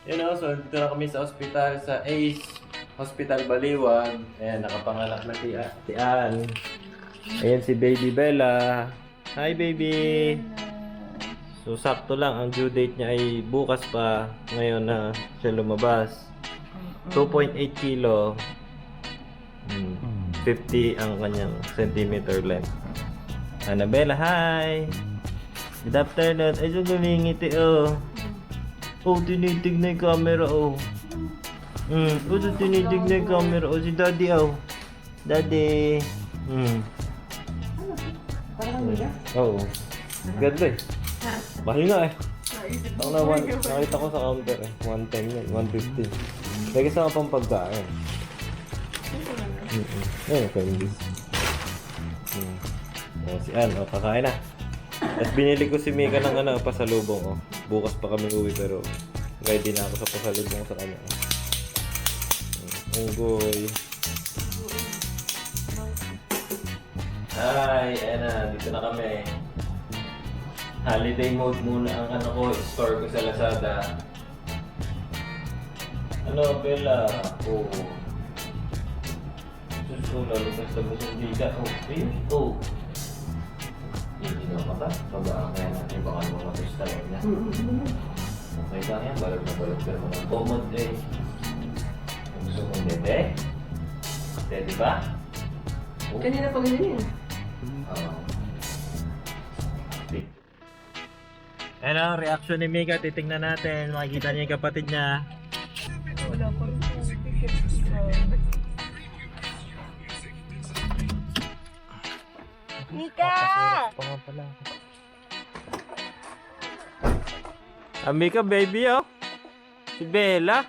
Yun o, so dito na kami sa ospital, sa ACE Hospital Baliwag. Ayan, nakapanganak na Tian. Ayan si Baby Bella. Hi baby! So sakto lang, ang due date niya ay bukas pa. Ngayon na siya lumabas. 2.8 kilo. 50 ang kanyang centimeter length. Annabella, hi! Good afternoon. Ay, so gumingiti oh. Oh, tinitignan yung camera oh. Oh, so tinitignan yung camera oh. Si daddy oh. Daddy. Oo. Ganda eh. Mahal nga eh. Ako na, nakita ko sa counter eh. 110 yun, 150. Lagi sa pang pagkain. Ayun, candy. Si Ann, kakain na. At binili ko si Mika ng pasalubong. Bukas pa kami uwi pero ready na ako sa pasalubong sa kanya. Unggoy. Hi! Ayan na, dito na kami. Holiday mode muna ang store ko sa Lazada. Bella? Oo. So, lalabas na busong dita. Ayun. Hindi na ba ba? Babaan kaya natin baka naman matusta lang niya. Okay ka yan, balag na balag pero mga komod eh. Gusto mong dede? Dede ba? Kanina pa ganyan yun. Ano ang reaction ni Mika? Titingnan natin. Makikita niya yung kapatid niya. Wala pa rin. Mika! Mika, baby oh. Si Bella.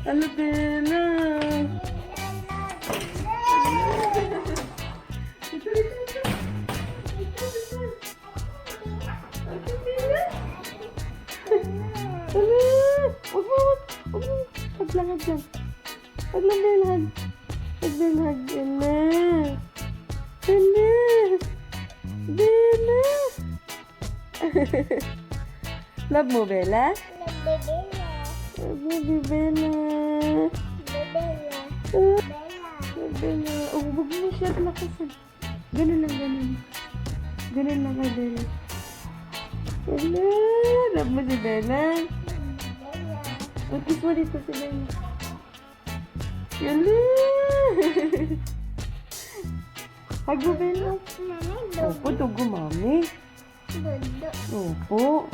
Hello, Bella. Huwag lang. Huwag lang, Bella. Love mo, Bella? Baby Bella. Bella. Oh, huwag mo siya lakasan. Ganun lang. Ganun lang kay Bella. Bella. Love mo si Bella? Kiss mo dito si Bella. Bella. Hug mo, Bella. Opo, dugo, mami. Opo.